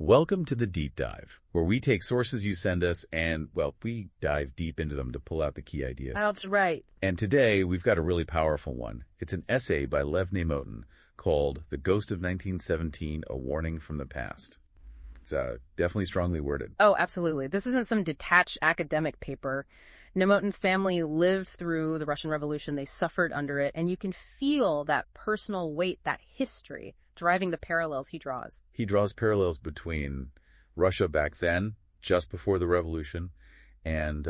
Welcome to the Deep Dive, where we take sources you send us and, well, we dive deep into them to pull out the key ideas. That's right. And today, we've got a really powerful one. It's an essay by Lev Neymotin called The Ghost of 1917, A Warning from the Past. It's definitely strongly worded. Oh, absolutely. This isn't some detached academic paper. Neymotin's family lived through the Russian Revolution. They suffered under it, and you can feel that personal weight, that history, driving the parallels he draws. He draws parallels between Russia back then, just before the revolution, and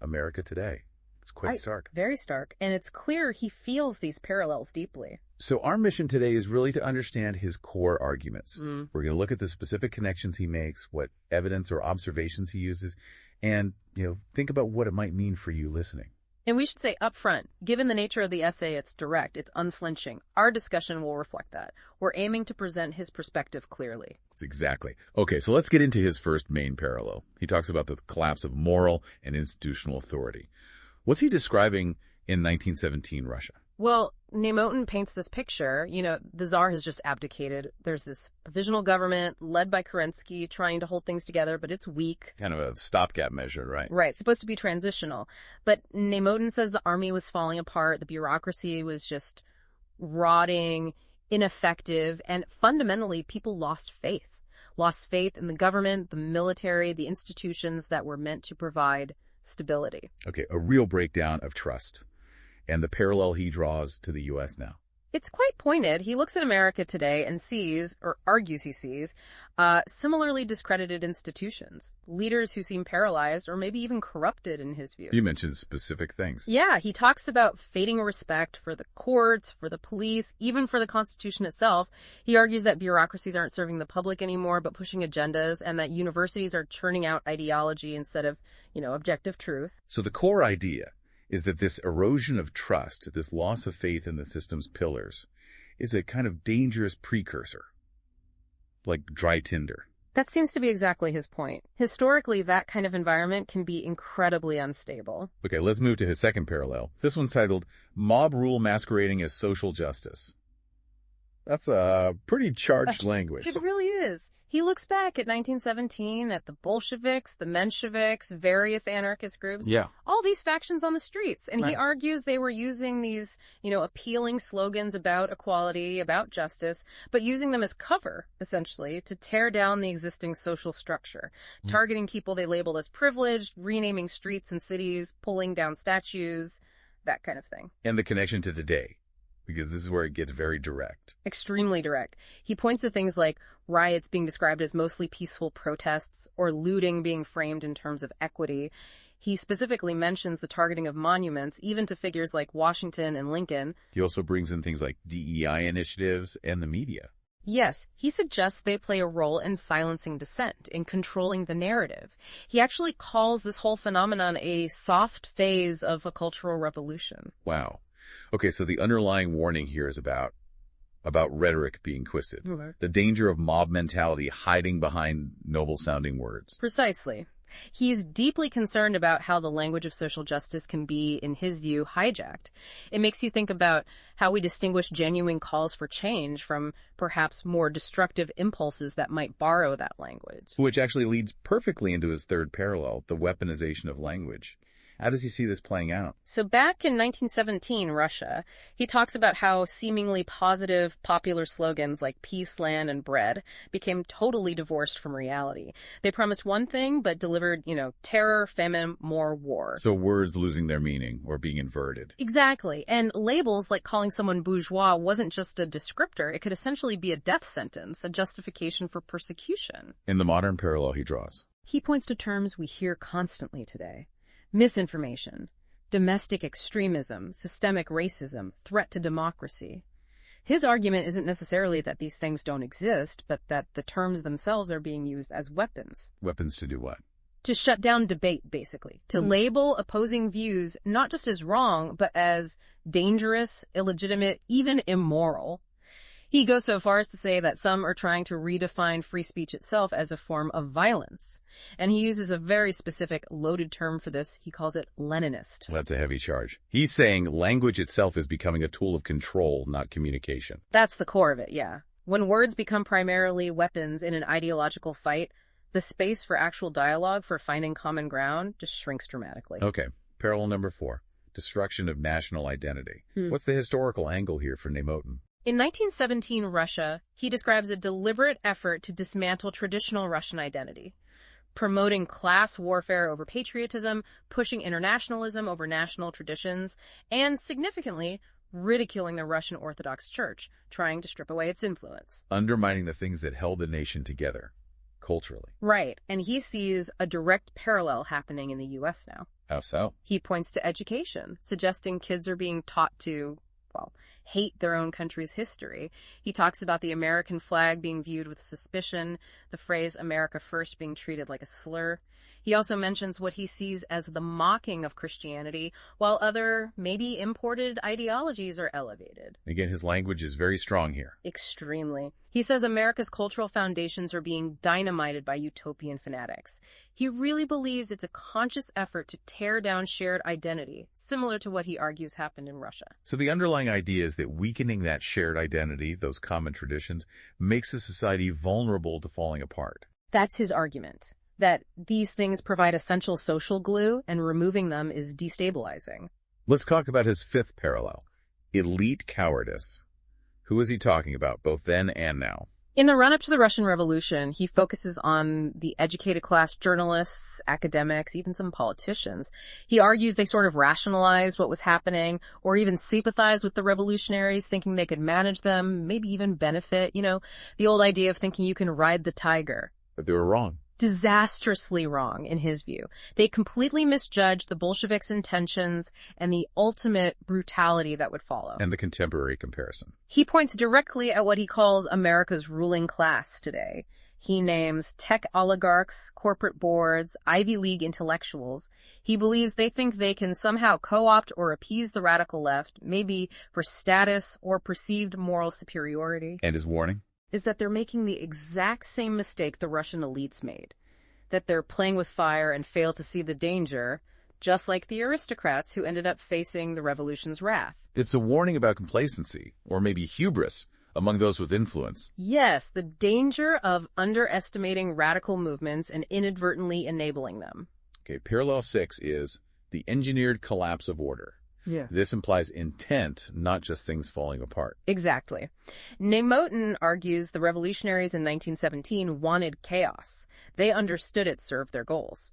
America today. It's quite stark. Very stark. And it's clear he feels these parallels deeply. So our mission today is really to understand his core arguments. We're going to look at the specific connections he makes, what evidence or observations he uses, and, think about what it might mean for you listening. And we should say up front, given the nature of the essay, it's direct, it's unflinching. Our discussion will reflect that. We're aiming to present his perspective clearly. Exactly. Okay, so let's get into his first main parallel. He talks about the collapse of moral and institutional authority. What's he describing in 1917 Russia? Well, Neymotin paints this picture. The Tsar has just abdicated. There's this provisional government led by Kerensky trying to hold things together, but it's weak. Kind of a stopgap measure, right? Right. It's supposed to be transitional. But Neymotin says the army was falling apart. The bureaucracy was just rotting, ineffective, and fundamentally people lost faith. Lost faith in the government, the military, the institutions that were meant to provide stability. Okay, a real breakdown of trust. And the parallel he draws to the U.S. now. It's quite pointed. He looks at America today and sees, or argues he sees, similarly discredited institutions, leaders who seem paralyzed or maybe even corrupted in his view. You mentioned specific things. Yeah, he talks about fading respect for the courts, for the police, even for the Constitution itself. He argues that bureaucracies aren't serving the public anymore, but pushing agendas, and that universities are churning out ideology instead of, objective truth. So the core idea is that this erosion of trust, this loss of faith in the system's pillars, is a kind of dangerous precursor, like dry tinder. That seems to be exactly his point. Historically, that kind of environment can be incredibly unstable. Okay, let's move to his second parallel. This one's titled, Mob Rule Masquerading as Social Justice. That's a pretty charged language. It really is. He looks back at 1917, at the Bolsheviks, the Mensheviks, various anarchist groups. Yeah. All these factions on the streets. And Right. He argues they were using these, appealing slogans about equality, about justice, but using them as cover, essentially, to tear down the existing social structure, targeting people they labeled as privileged, renaming streets and cities, pulling down statues, that kind of thing. And the connection to today, because this is where it gets very direct. Extremely direct. He points to things like riots being described as mostly peaceful protests or looting being framed in terms of equity. He specifically mentions the targeting of monuments, even to figures like Washington and Lincoln. He also brings in things like DEI initiatives and the media. Yes, he suggests they play a role in silencing dissent, in controlling the narrative. He actually calls this whole phenomenon a soft phase of a cultural revolution. Wow. Okay, so the underlying warning here is about rhetoric being twisted. Okay. The danger of mob mentality hiding behind noble-sounding words. Precisely. He's deeply concerned about how the language of social justice can be, in his view, hijacked. It makes you think about how we distinguish genuine calls for change from perhaps more destructive impulses that might borrow that language. Which actually leads perfectly into his third parallel, the weaponization of language. How does he see this playing out? So back in 1917, Russia, he talks about how seemingly positive, popular slogans like peace, land, and bread became totally divorced from reality. They promised one thing, but delivered, terror, famine, more war. So words losing their meaning or being inverted. Exactly. And labels like calling someone bourgeois wasn't just a descriptor. It could essentially be a death sentence, a justification for persecution. In the modern parallel he draws. He points to terms we hear constantly today. Misinformation, domestic extremism, systemic racism, threat to democracy. His argument isn't necessarily that these things don't exist, but that the terms themselves are being used as weapons. Weapons to do what? To shut down debate, basically. To label opposing views not just as wrong, but as dangerous, illegitimate, even immoral. He goes so far as to say that some are trying to redefine free speech itself as a form of violence. And he uses a very specific, loaded term for this. He calls it Leninist. That's a heavy charge. He's saying language itself is becoming a tool of control, not communication. That's the core of it, yeah. When words become primarily weapons in an ideological fight, the space for actual dialogue, for finding common ground, just shrinks dramatically. Okay, parallel number 4, destruction of national identity. What's the historical angle here for Neymotin? In 1917 Russia, he describes a deliberate effort to dismantle traditional Russian identity, promoting class warfare over patriotism, pushing internationalism over national traditions, and significantly, ridiculing the Russian Orthodox Church, trying to strip away its influence. Undermining the things that held the nation together, culturally. Right, and he sees a direct parallel happening in the U.S. now. How so? He points to education, suggesting kids are being taught to, hate their own country's history. He talks about the American flag being viewed with suspicion, the phrase America First being treated like a slur. He also mentions what he sees as the mocking of Christianity, while other, maybe imported ideologies are elevated. Again, his language is very strong here. Extremely. He says America's cultural foundations are being dynamited by utopian fanatics. He really believes it's a conscious effort to tear down shared identity, similar to what he argues happened in Russia. So the underlying idea is that weakening that shared identity, those common traditions, makes a society vulnerable to falling apart. That's his argument, that these things provide essential social glue and removing them is destabilizing. Let's talk about his 5th parallel, elite cowardice. Who is he talking about, both then and now? In the run-up to the Russian Revolution, he focuses on the educated class journalists, academics, even some politicians. He argues they sort of rationalized what was happening or even sympathized with the revolutionaries, thinking they could manage them, maybe even benefit. The old idea of thinking you can ride the tiger. But they were wrong. Disastrously wrong, in his view. They completely misjudged the Bolsheviks' intentions and the ultimate brutality that would follow. And the contemporary comparison. He points directly at what he calls America's ruling class today. He names tech oligarchs, corporate boards, Ivy League intellectuals. He believes they think they can somehow co-opt or appease the radical left, maybe for status or perceived moral superiority. And his warning? Is that they're making the exact same mistake the Russian elites made. That they're playing with fire and fail to see the danger, just like the aristocrats who ended up facing the revolution's wrath. It's a warning about complacency, or maybe hubris, among those with influence. Yes, the danger of underestimating radical movements and inadvertently enabling them. Okay, parallel 6 is the engineered collapse of order. Yeah. This implies intent, not just things falling apart. Exactly. Neymotin argues the revolutionaries in 1917 wanted chaos. They understood it served their goals.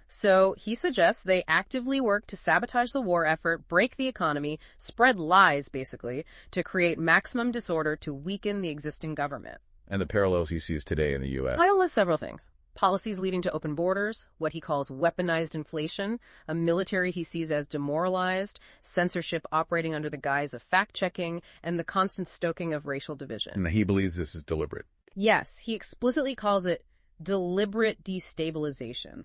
So he suggests they actively work to sabotage the war effort, break the economy, spread lies, basically, to create maximum disorder to weaken the existing government. And the parallels he sees today in the U.S. I'll list several things. Policies leading to open borders, what he calls weaponized inflation, a military he sees as demoralized, censorship operating under the guise of fact-checking, and the constant stoking of racial division. And he believes this is deliberate. Yes, he explicitly calls it deliberate destabilization.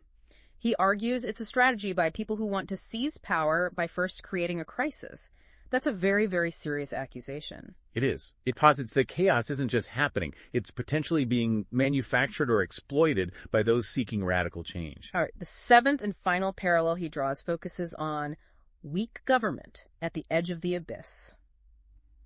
He argues it's a strategy by people who want to seize power by first creating a crisis. That's a very, very serious accusation. It is. It posits that chaos isn't just happening. It's potentially being manufactured or exploited by those seeking radical change. All right. The 7th and final parallel he draws focuses on weak government at the edge of the abyss.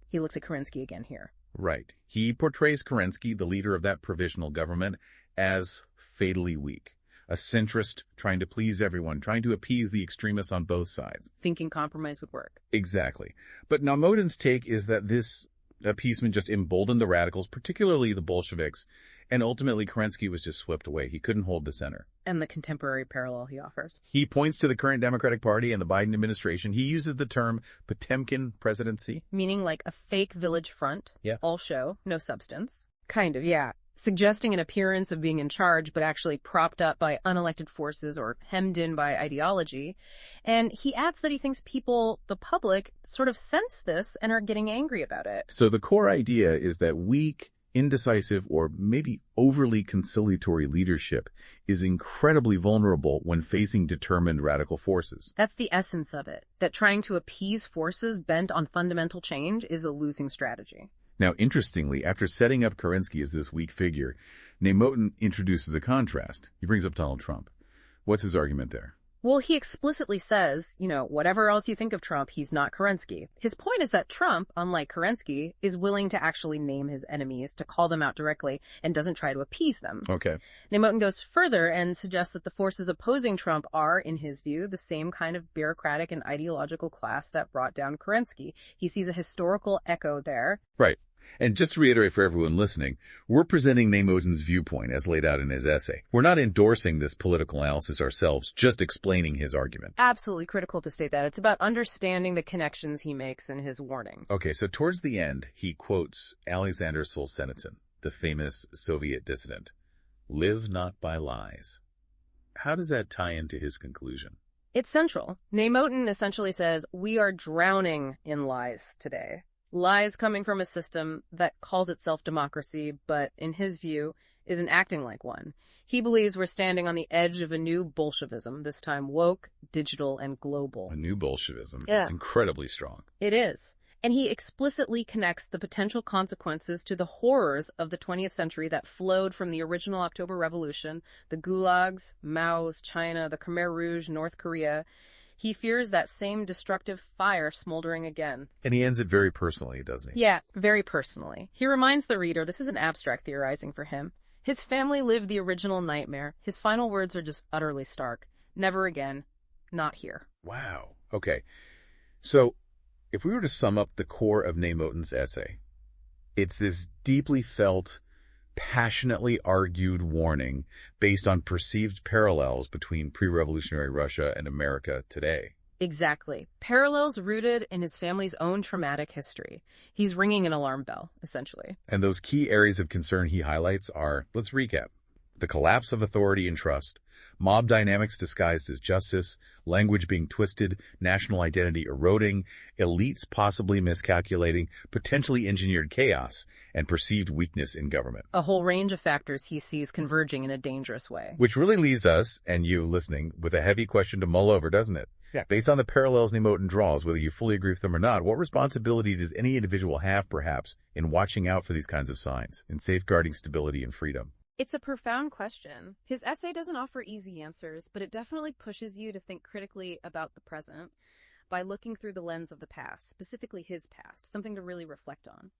He looks at Kerensky again here. Right. He portrays Kerensky, the leader of that provisional government, as fatally weak. A centrist trying to please everyone, trying to appease the extremists on both sides. Thinking compromise would work. Exactly. But Neymotin's take is that this appeasement just emboldened the radicals, particularly the Bolsheviks, and ultimately Kerensky was just swept away. He couldn't hold the center. And the contemporary parallel he offers. He points to the current Democratic Party and the Biden administration. He uses the term Potemkin presidency. Meaning like a fake village front. Yeah. All show, no substance. Kind of, yeah. Suggesting an appearance of being in charge, but actually propped up by unelected forces or hemmed in by ideology. And he adds that he thinks people, the public, sort of sense this and are getting angry about it. So the core idea is that weak, indecisive, or maybe overly conciliatory leadership is incredibly vulnerable when facing determined radical forces. That's the essence of it, that trying to appease forces bent on fundamental change is a losing strategy. Now, interestingly, after setting up Kerensky as this weak figure, Neymotin introduces a contrast. He brings up Donald Trump. What's his argument there? Well, he explicitly says, whatever else you think of Trump, he's not Kerensky. His point is that Trump, unlike Kerensky, is willing to actually name his enemies, to call them out directly, and doesn't try to appease them. Okay. Neymotin goes further and suggests that the forces opposing Trump are, in his view, the same kind of bureaucratic and ideological class that brought down Kerensky. He sees a historical echo there. Right. And just to reiterate for everyone listening, we're presenting Neymotin's viewpoint as laid out in his essay. We're not endorsing this political analysis ourselves, just explaining his argument. Absolutely critical to state that. It's about understanding the connections he makes in his warning. Okay, so towards the end, he quotes Alexander Solzhenitsyn, the famous Soviet dissident. Live not by lies. How does that tie into his conclusion? It's central. Neymotin essentially says, we are drowning in lies today. Lies coming from a system that calls itself democracy, but in his view, isn't acting like one. He believes we're standing on the edge of a new Bolshevism, this time woke, digital, and global. A new Bolshevism. Yeah. It's incredibly strong. It is. And he explicitly connects the potential consequences to the horrors of the 20th century that flowed from the original October Revolution, the gulags, Mao's China, the Khmer Rouge, North Korea. He fears that same destructive fire smoldering again. And he ends it very personally, doesn't he? Yeah, very personally. He reminds the reader this isn't abstract theorizing for him. His family lived the original nightmare. His final words are just utterly stark. Never again. Not here. Wow. Okay. So, if we were to sum up the core of Neymotin's essay, it's this deeply felt, passionately argued warning based on perceived parallels between pre-revolutionary Russia and America today. Exactly. Parallels rooted in his family's own traumatic history. He's ringing an alarm bell, essentially. And those key areas of concern he highlights are, let's recap, the collapse of authority and trust, mob dynamics disguised as justice, language being twisted, national identity eroding, elites possibly miscalculating, potentially engineered chaos, and perceived weakness in government. A whole range of factors he sees converging in a dangerous way. Which really leaves us, and you listening, with a heavy question to mull over, doesn't it? Yeah. Based on the parallels Neymotin draws, whether you fully agree with them or not, what responsibility does any individual have, perhaps, in watching out for these kinds of signs, in safeguarding stability and freedom? It's a profound question. His essay doesn't offer easy answers, but it definitely pushes you to think critically about the present by looking through the lens of the past, specifically his past, something to really reflect on.